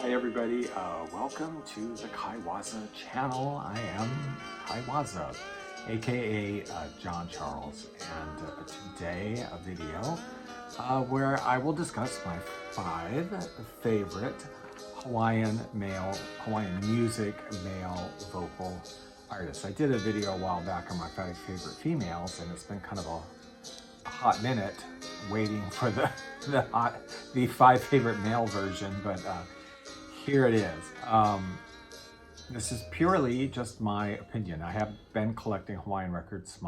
Hi everybody, welcome to the Kaiwaza channel. I am Kaiwaza, aka John Charles, and today a video where I will discuss my 5 favorite Hawaiian music male vocal artists. I did a video a while back on my 5 favorite females, and it's been kind of a hot minute waiting for the 5 favorite male version, but here it is. This is purely just my opinion. I have been collecting Hawaiian records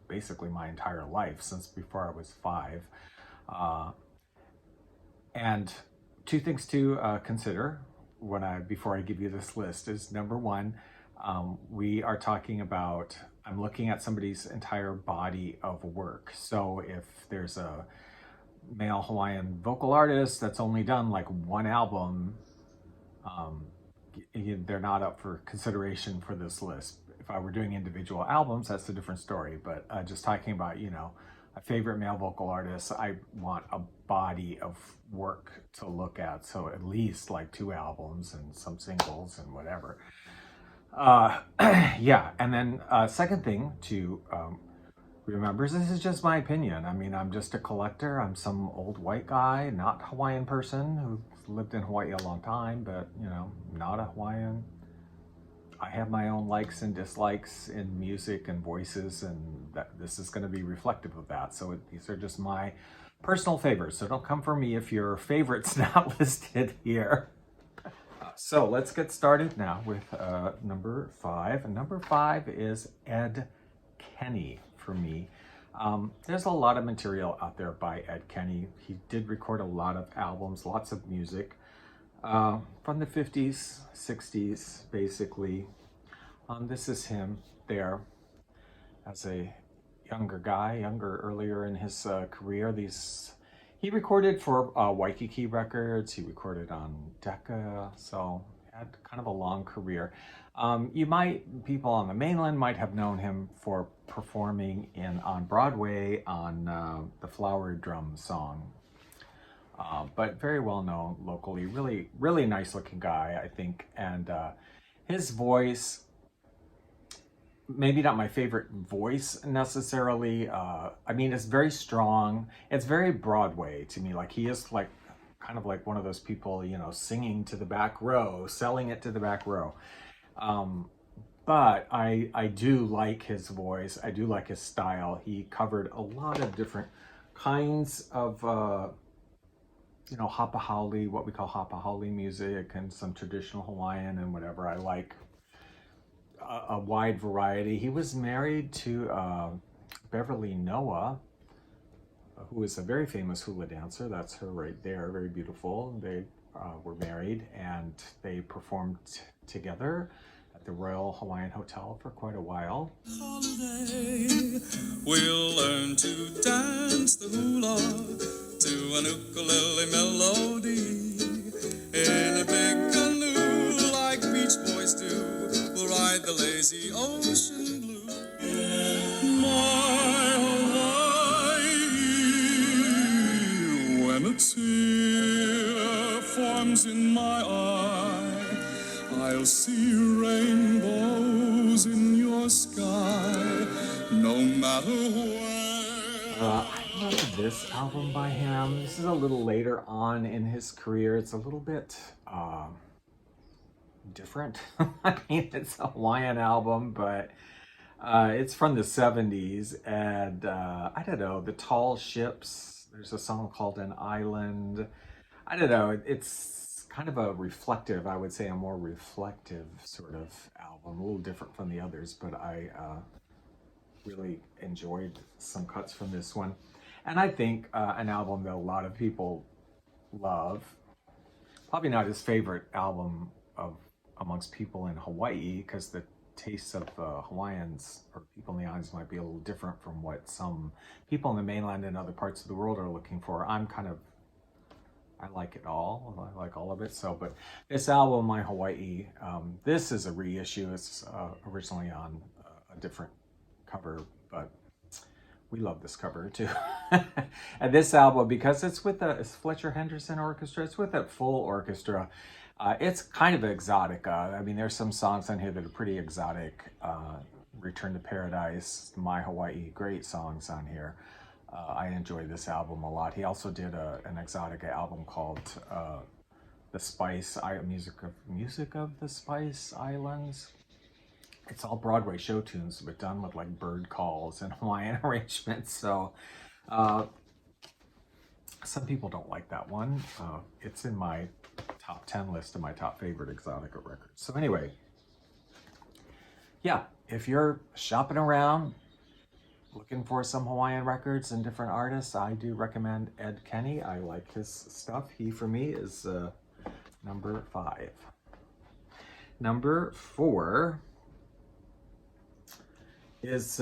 basically my entire life, since before I was 5. And 2 things to consider before I give you this list is, number 1, we are talking about, I'm looking at somebody's entire body of work. So if there's a male Hawaiian vocal artist that's only done like 1 album, they're not up for consideration for this list. If I were doing individual albums, that's a different story. But just talking about, a favorite male vocal artist, I want a body of work to look at. So at least like 2 albums and some singles and whatever. Yeah, and then second thing to remember is this is just my opinion. I mean, I'm just a collector. I'm some old white guy, not Hawaiian person who lived in Hawaii a long time, but not a Hawaiian. I have my own likes and dislikes in music and voices, and this is going to be reflective of that. So these are just my personal favorites. So don't come for me if your favorite's not listed here. So let's get started now with number 5. And number 5 is Ed Kenney for me. There's a lot of material out there by Ed Kenney. He did record a lot of albums, lots of music from the 50s, 60s, basically. This is him there as a younger earlier in his career. He recorded for Waikiki Records. He recorded on Decca, so had kind of a long career. People on the mainland might have known him for performing on Broadway on the Flower Drum song, but very well known locally. Really nice looking guy, I think, and his voice, maybe not my favorite voice necessarily. I mean, it's very strong. It's very Broadway to me. Like, he is like kind of like one of those people, singing to the back row, selling it to the back row. But I do like his voice. I do like his style. He covered a lot of different kinds of, hapahaole, what we call hapahaole music, and some traditional Hawaiian and whatever. I like a wide variety. He was married to Beverly Noah, who is a very famous hula dancer. That's her right there, very beautiful. They were married, and they performed together at the Royal Hawaiian Hotel for quite a while. Holiday, we'll learn to dance the hula to an ukulele melody. In a big canoe like Beach Boys do, we'll ride the lazy ocean blue. My Hawaii, when a tear forms in my eye, I'll see rainbows in your sky, no matter where. I love this album by him. This is a little later on in his career. It's a little bit different. I mean, it's a Hawaiian album, but it's from the 70s, and I don't know, The Tall Ships. There's a song called An Island. I don't know, it's kind of a reflective, I would say a more reflective sort of album, a little different from the others, but I really enjoyed some cuts from this one. And I think an album that a lot of people love, probably not his favorite album amongst people in Hawaii, because the tastes of Hawaiians or people in the islands might be a little different from what some people in the mainland and other parts of the world are looking for. I like it all. I like all of it. So, but this album, My Hawaii, this is a reissue. It's originally on a different cover, but we love this cover too. And this album, because it's with it's Fletcher Henderson Orchestra, it's with a full orchestra. It's kind of exotic. I mean, there's some songs on here that are pretty exotic. Return to Paradise, My Hawaii, great songs on here. I enjoy this album a lot. He also did an exotic album called The Spice, Music of the Spice Islands. It's all Broadway show tunes, but done with like bird calls and Hawaiian arrangements. So some people don't like that one. It's in my top 10 list of my top favorite exotic records. So anyway, yeah, if you're shopping around looking for some Hawaiian records and different artists, I do recommend Ed Kenney. I like his stuff. He, for me, is number 5. Number 4 is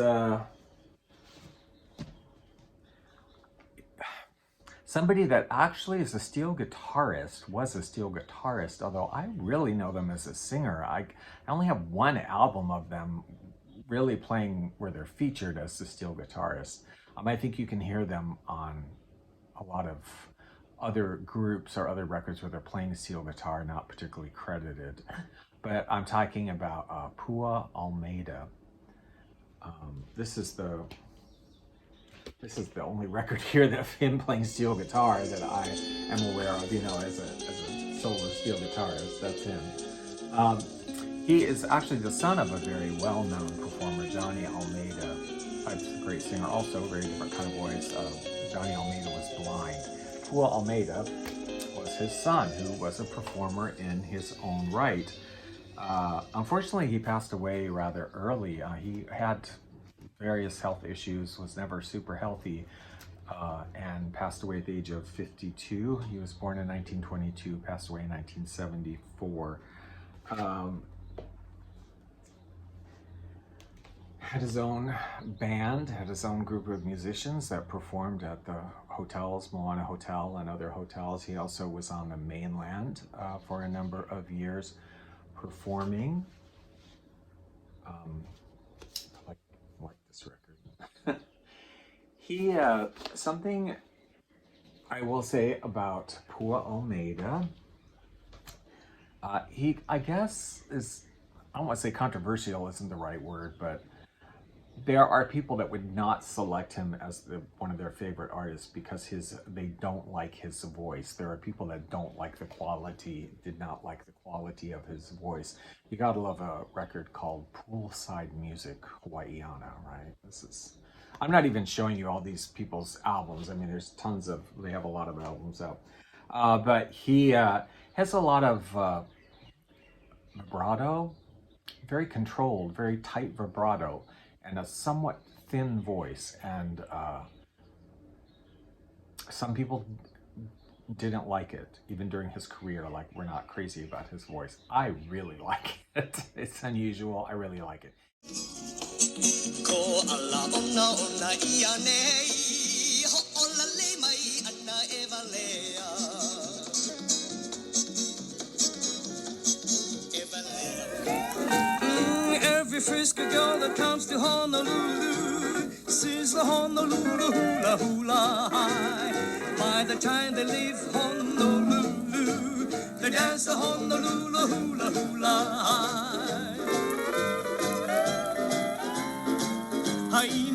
somebody that actually is a steel guitarist, was a steel guitarist, although I really know them as a singer. I only have one album of them really playing where they're featured as the steel guitarist. I think you can hear them on a lot of other groups or other records where they're playing steel guitar, not particularly credited. But I'm talking about Pua Almeida. This is the only record here of him playing steel guitar that I am aware of, you know, as a solo steel guitarist. That's him. He is actually the son of a very well-known performer, Johnny Almeida. A great singer, also very different kind of voice. Johnny Almeida was blind. Pua Almeida was his son, who was a performer in his own right. Unfortunately, he passed away rather early. He had various health issues, was never super healthy, and passed away at the age of 52. He was born in 1922, passed away in 1974. Had his own band, had his own group of musicians that performed at the hotels, Moana Hotel and other hotels. He also was on the mainland for a number of years performing. I like this record. He, something I will say about Pua Almeida, he, I guess, is, I don't want to say controversial isn't the right word, but there are people that would not select him as one of their favorite artists because they don't like his voice. There are people that don't like did not like the quality of his voice. You gotta love a record called Poolside Music Hawaiiana, right? I'm not even showing you all these people's albums. I mean, there's they have a lot of albums out. But he has a lot of vibrato, very controlled, very tight vibrato, and a somewhat thin voice. And some people didn't like it, even during his career. Like, we're not crazy about his voice. I really like it. It's unusual. I really like it. Every frisky girl that comes to Honolulu sees the Honolulu hula hula high. By the time they leave Honolulu, they dance the Honolulu hula hula high. He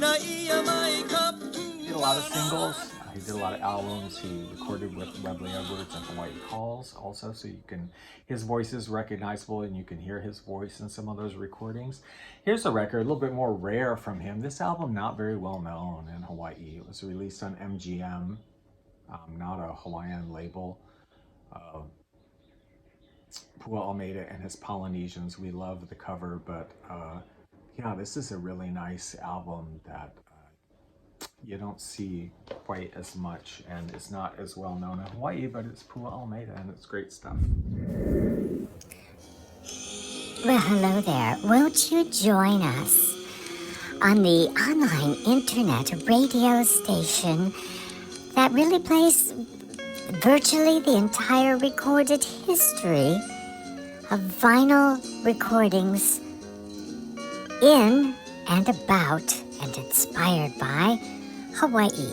did a lot of singles. He did a lot of albums. He recorded with Webley Edwards and Hawaii Calls also, so his voice is recognizable and you can hear his voice in some of those recordings. Here's a record, a little bit more rare from him. This album, not very well known in Hawaii. It was released on MGM, not a Hawaiian label. Pua Almeida and his Polynesians, we love the cover, but yeah, this is a really nice album that you don't see quite as much, and it's not as well known in Hawaii, but it's Pua Almeida and it's great stuff. Well, hello there. Won't you join us on the online internet radio station that really plays virtually the entire recorded history of vinyl recordings in and about and inspired by Hawaii,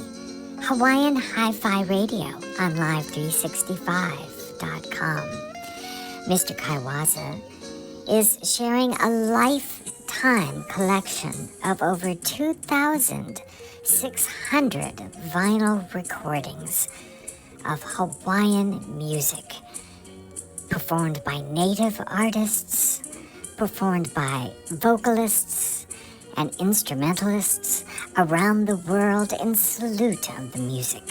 Hawaiian Hi-Fi Radio on Live365.com. Mr. Kaiwaza is sharing a lifetime collection of over 2,600 vinyl recordings of Hawaiian music, performed by native artists, performed by vocalists and instrumentalists around the world in salute of the music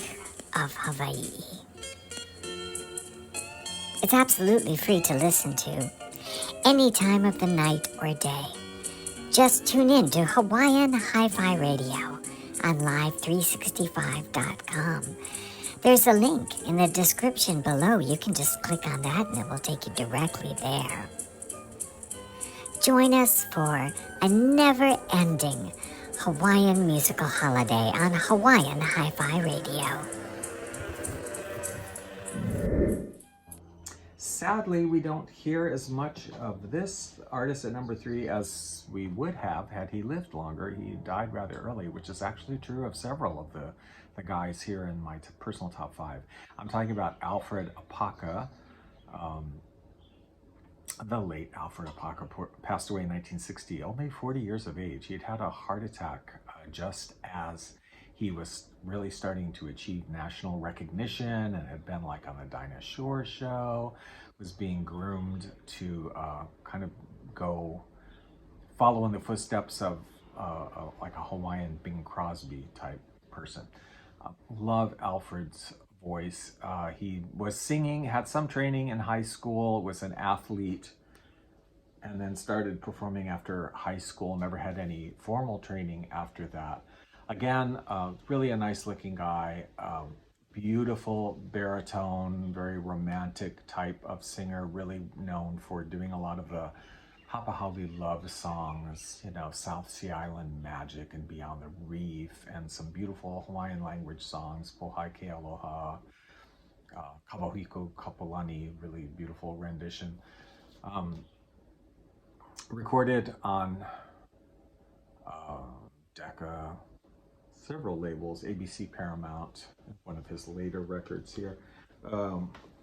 of Hawaii. It's absolutely free to listen to any time of the night or day. Just tune in to Hawaiian Hi-Fi Radio on Live365.com. There's a link in the description below. You can just click on that and it will take you directly there. Join us for a never-ending Hawaiian musical holiday on Hawaiian Hi-Fi Radio. Sadly, we don't hear as much of this artist at number 3 as we would have had he lived longer. He died rather early, which is actually true of several of the guys here in my personal top 5. I'm talking about Alfred Apaka. The late Alfred Apaka passed away in 1960, only 40 years of age. He had had a heart attack just as he was really starting to achieve national recognition and had been like on the Dinah Shore show, was being groomed to kind of go follow in the footsteps of like a Hawaiian Bing Crosby type person. Love Alfred's voice. He was singing, had some training in high school, was an athlete, and then started performing after high school, never had any formal training after that. Again, really a nice looking guy, beautiful baritone, very romantic type of singer, really known for doing a lot of the Hapahauli love songs, you know, South Sea Island Magic and Beyond the Reef, and some beautiful Hawaiian language songs, Pohai Ke Aloha, Kawahiko Kapolani, really beautiful rendition. Recorded on Decca, several labels, ABC Paramount, one of his later records here,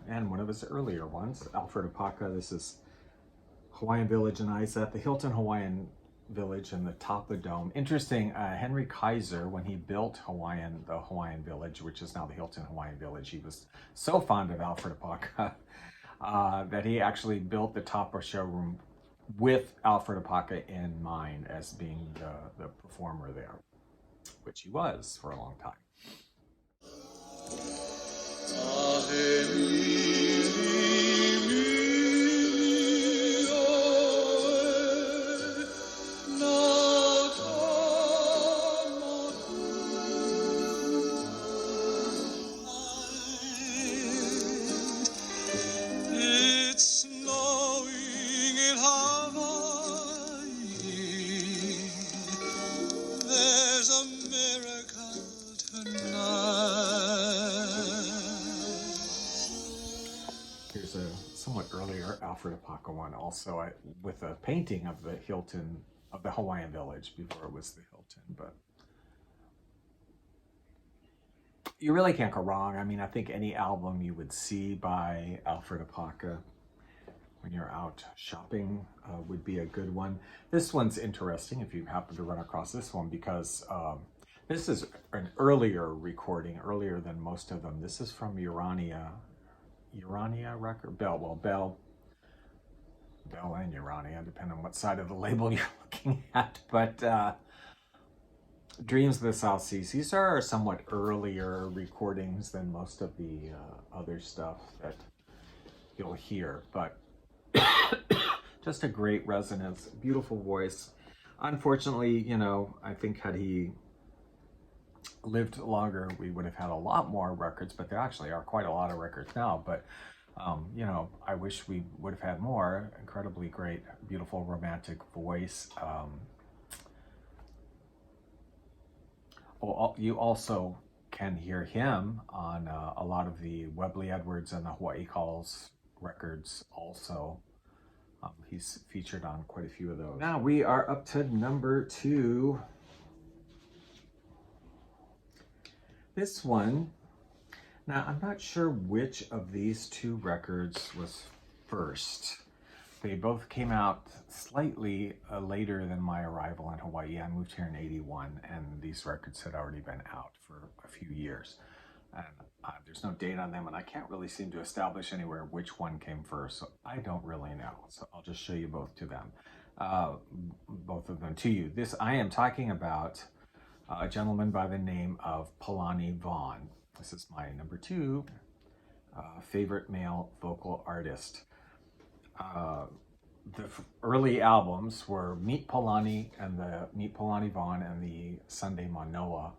and one of his earlier ones, Alfred Apaka. This is Hawaiian Village in Isa at the Hilton Hawaiian Village in the Tapa Dome. Interesting, Henry Kaiser, when he built the Hawaiian Village, which is now the Hilton Hawaiian Village, he was so fond of Alfred Apaka that he actually built the Tapa showroom with Alfred Apaka in mind as being the performer there, which he was for a long time. Here's a somewhat earlier Alfred Apaka one, also with a painting of the Hilton, of the Hawaiian Village before it was the Hilton. But you really can't go wrong. I mean, I think any album you would see by Alfred Apaka when you're out shopping would be a good one. This one's interesting if you happen to run across this one, because this is an earlier recording, earlier than most of them. This is from Urania record, Bell and Urania, depending on what side of the label you're looking at. But Dreams of the South Seas, these are somewhat earlier recordings than most of the other stuff that you'll hear, but just a great resonance, beautiful voice. Unfortunately, you know, I think had he lived longer, we would have had a lot more records, but there actually are quite a lot of records now. But you know, I wish we would have had more. Incredibly great, beautiful, romantic voice. Well, you also can hear him on a lot of the Webley Edwards and the Hawaii Calls records also. He's featured on quite a few of those. Now we are up to number 2. this one, now I'm not sure which of these two records was first. They both came out slightly later than my arrival in Hawaii. I moved here in '81, and these records had already been out for a few years. And there's no date on them, and I can't really seem to establish anywhere which one came first, so I don't really know. So I'll just show you both to them, both of them to you. This, I am talking about a gentleman by the name of Palani Vaughan. This is my number 2 favorite male vocal artist. The early albums were Meet Palani Vaughan and the Sunday Manoa,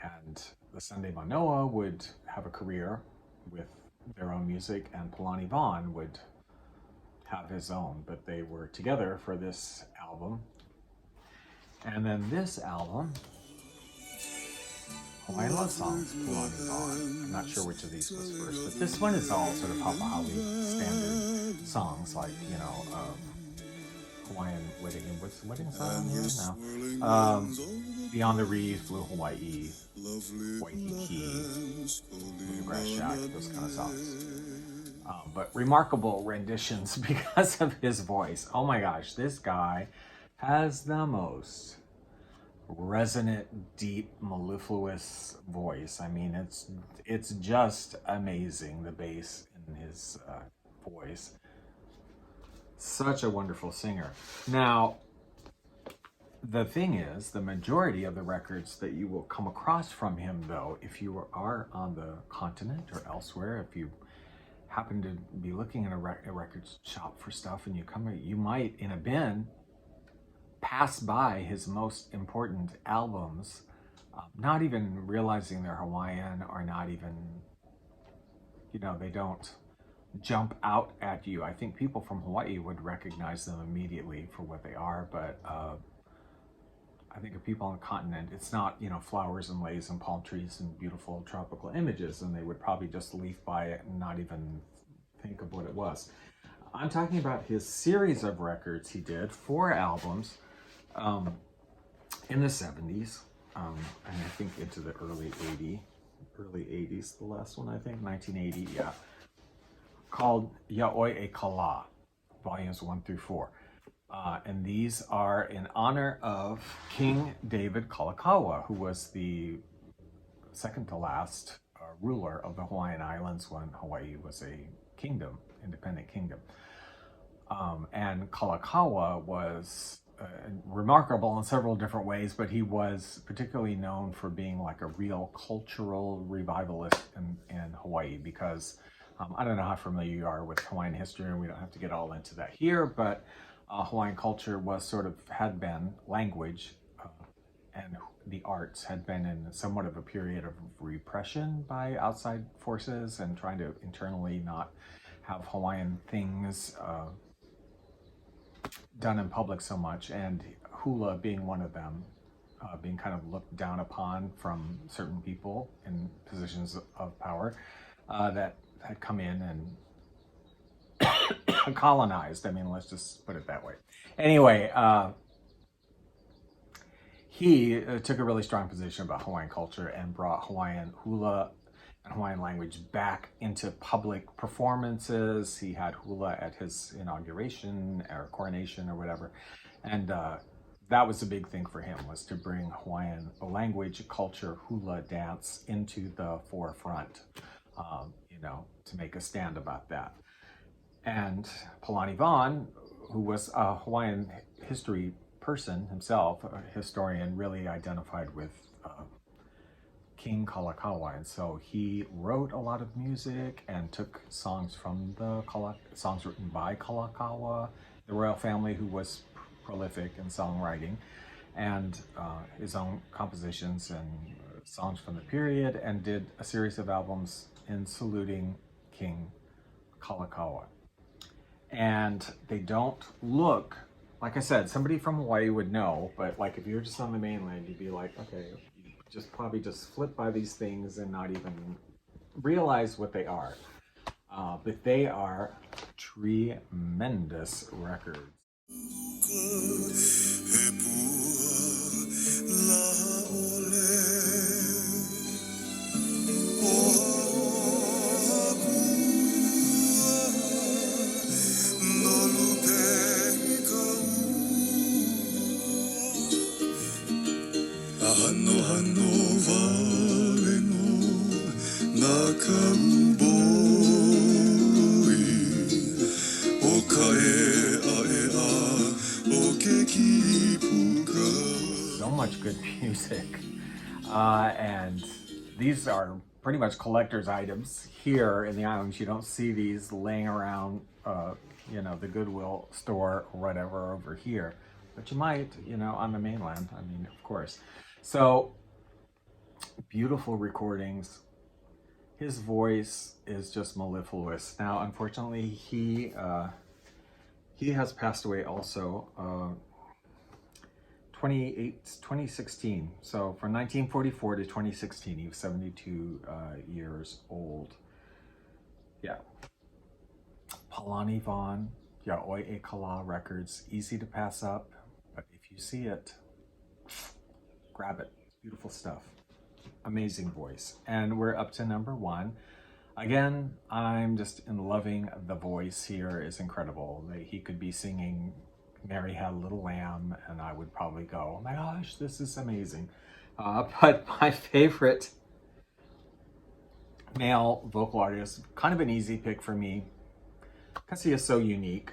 and the Sunday Manoa would have a career with their own music, and Palani Vaughan would have his own, but they were together for this album. And then this album, Hawaiian Love Songs, Palani Vaughan. I'm not sure which of these was first, but this one is all sort of Papahawi standard songs, like, you know, Hawaiian wedding. What's the wedding song here now? Beyond the Reef, Blue Hawaii, Waikiki, Bluegrass Shack, those kind of songs. But remarkable renditions because of his voice. Oh my gosh, this guy has the most resonant, deep, mellifluous voice. I mean, it's just amazing, the bass in his voice. Such a wonderful singer. Now, the thing is, the majority of the records that you will come across from him, though, if you are on the continent or elsewhere, if you happen to be looking at a record shop for stuff and you might, in a bin, pass by his most important albums, not even realizing they're Hawaiian, or not even, you know, they don't jump out at you. I think people from Hawaii would recognize them immediately for what they are, but I think of people on the continent, it's not, you know, flowers and leis and palm trees and beautiful tropical images, and they would probably just leaf by it and not even think of what it was. I'm talking about his series of records he did, 4 albums, in the 70s, and I think into the early 80s, the last one, I think, 1980, yeah, called Yaoi e Kala, volumes 1 through 4. And these are in honor of King David Kalakaua, who was the second to last ruler of the Hawaiian Islands when Hawaii was a kingdom, independent kingdom. And Kalakaua was remarkable in several different ways, but he was particularly known for being like a real cultural revivalist in Hawaii, because I don't know how familiar you are with Hawaiian history, and we don't have to get all into that here, but Hawaiian culture had been language, and the arts had been in somewhat of a period of repression by outside forces and trying to internally not have Hawaiian things done in public so much, and hula being one of them, being kind of looked down upon from certain people in positions of power that had come in and colonized. I mean, let's just put it that way. Anyway, he took a really strong position about Hawaiian culture and brought Hawaiian hula and Hawaiian language back into public performances. He had hula at his inauguration or coronation or whatever. And that was a big thing for him, was to bring Hawaiian language, culture, hula dance into the forefront, you know, to make a stand about that. And Palani Vaughan, who was a Hawaiian history person himself, a historian, really identified with King Kalakaua, and so he wrote a lot of music and took songs from the songs written by Kalakaua, the royal family, who was prolific in songwriting, and his own compositions and songs from the period, and did a series of albums in saluting King Kalakaua. And they don't look, like I said, somebody from Hawaii would know, but like if you're just on the mainland, you'd be like, okay, you probably just flip by these things and not even realize what they are. But they are tremendous records. good music. And these are pretty much collector's items here in the islands. You don't see these laying around, you know, the Goodwill store or whatever over here, but you might, you know, on the mainland. I mean, of course. So beautiful recordings. His voice is just mellifluous. Now, unfortunately, he has passed away also. 2016. So from 1944 to 2016, he was 72 years old. Yeah. Palani Vaughan, Oi E Kala Records, easy to pass up, but if you see it, grab it. Beautiful stuff. Amazing voice. And we're up to number 1. Again, I'm just in loving the voice here. Is incredible. He could be singing Mary Had a Little Lamb, and I would probably go, oh my gosh, this is amazing. But my favorite male vocal artist, kind of an easy pick for me, because he is so unique,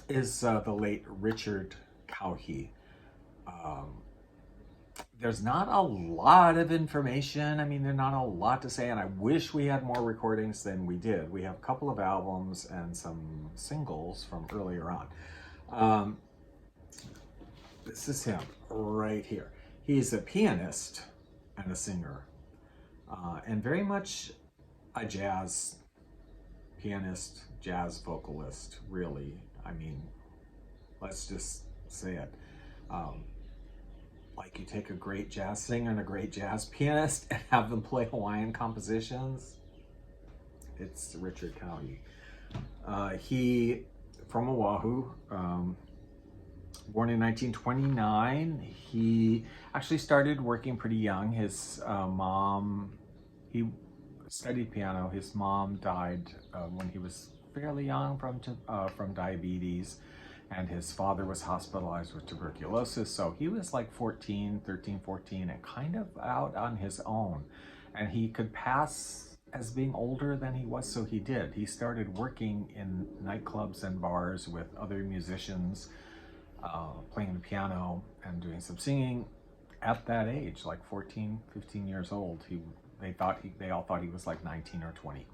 is the late Richard Kauhi. There's not a lot of information. I mean, there's not a lot to say, and I wish we had more recordings than we did. We have a couple of albums and some singles from earlier on. This is him right here. He's a pianist and a singer, and very much a jazz pianist, jazz vocalist, really. I mean, let's just say it. Like, you take a great jazz singer and a great jazz pianist and have them play Hawaiian compositions. It's Richard Kauhi. He, from Oahu, born in 1929. He actually started working pretty young. His mom, he studied piano. His mom died when he was fairly young from diabetes. And his father was hospitalized with tuberculosis. So he was like 13, 14, and kind of out on his own. And he could pass as being older than he was, so he did. He started working in nightclubs and bars with other musicians, playing the piano and doing some singing at that age, like 14, 15 years old. They all thought he was like 19 or 20.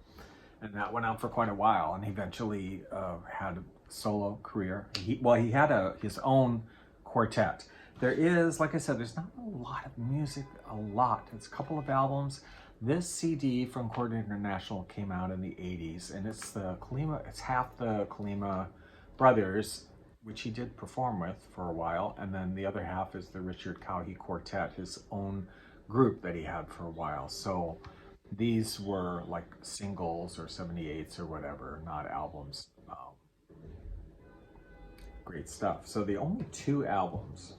And that went on for quite a while, and he eventually had a solo career. He had his own quartet. There is, like I said, there's not a lot of music, It's a couple of albums. This CD from Chord International came out in the 80s, and it's half the Kalima brothers, which he did perform with for a while, and then the other half is the Richard Kauhi Quartet, his own group that he had for a while. So these were like singles or 78s or whatever, not albums. Great stuff. So the only 2 albums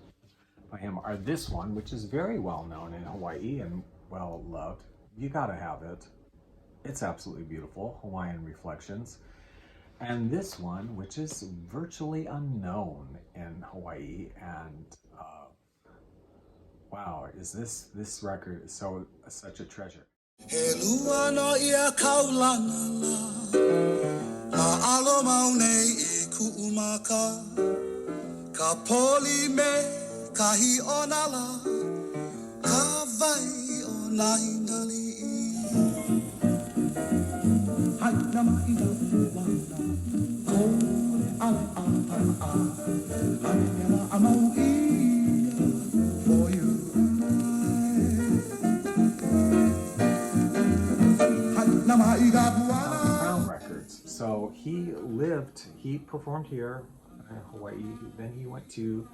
by him are this one, which is very well known in Hawaii and well loved. You gotta have it. It's absolutely beautiful, Hawaiian Reflections. And this one, which is virtually unknown in Hawaii, and wow, is this record is such a treasure. He lua no ia kaulana la Ma'alo maune I ku'umaka Ka poli me kahi onala Ka vai o nahinali Hai na mahi na uwana Kore ala a Hai na amau ia For you Crown Records. So he performed here in Hawaii. Then he went to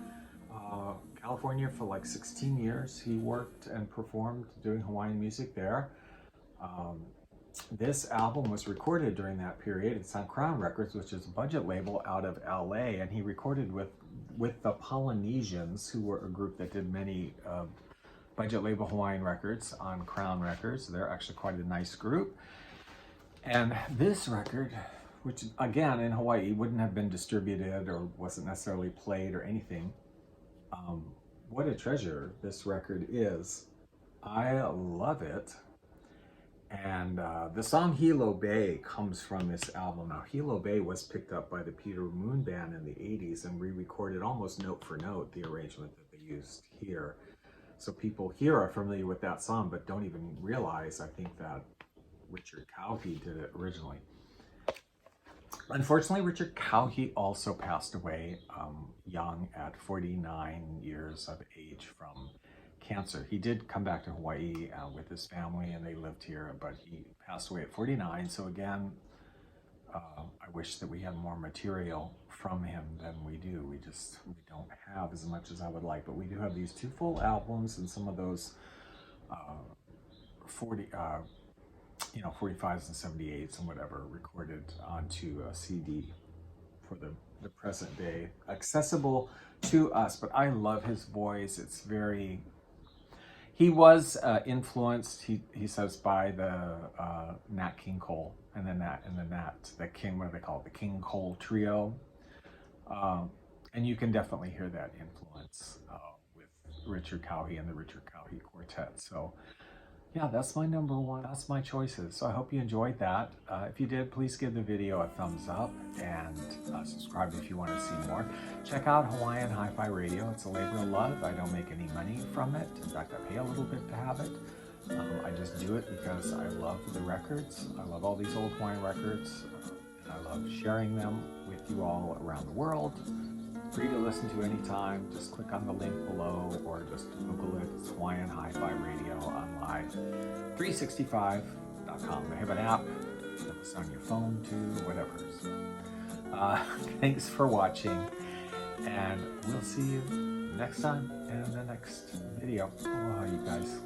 California for like 16 years. He worked and performed doing Hawaiian music there. This album was recorded during that period. It's on Crown Records, which is a budget label out of LA, and he recorded with the Polynesians, who were a group that did many budget label Hawaiian records on Crown Records. They're actually quite a nice group. And this record, which again in Hawaii wouldn't have been distributed or wasn't necessarily played or anything, what a treasure this record is. I love it. And the song Hilo Bay comes from this album. Now, Hilo Bay was picked up by the Peter Moon Band in the 80s and re-recorded almost note for note the arrangement that they used here. So people here are familiar with that song, but don't even realize, I think, that Richard Kauhi did it originally. Unfortunately, Richard Kauhi also passed away young at 49 years of age from cancer. He did come back to Hawaii with his family, and they lived here, but he passed away at 49. So again, I wish that we had more material from him than we do. We don't have as much as I would like, but we do have these 2 full albums and some of those 45s and 78s and whatever recorded onto a CD for the present day, accessible to us. But I love his voice. It's very, he was influenced, he says, by the Nat King Cole and the King, what do they call it? The King Cole Trio. And you can definitely hear that influence with Richard Kauhi and the Richard Kauhi Quartet. So yeah, that's my number one. That's my choices. So I hope you enjoyed that. If you did, please give the video a thumbs up and subscribe if you want to see more. Check out Hawaiian Hi-Fi Radio. It's a labor of love. I don't make any money from it. In fact, I pay a little bit to have it. I just do it because I love the records. I love all these old Hawaiian records. And I love sharing them with you all around the world. Free to listen to anytime. Just click on the link below or just Google it. It's Hawaiian Hi-Fi Radio on live365.com. They have an app. It's on your phone too, whatever. So, thanks for watching, and we'll see you next time in the next video. Aloha, you guys.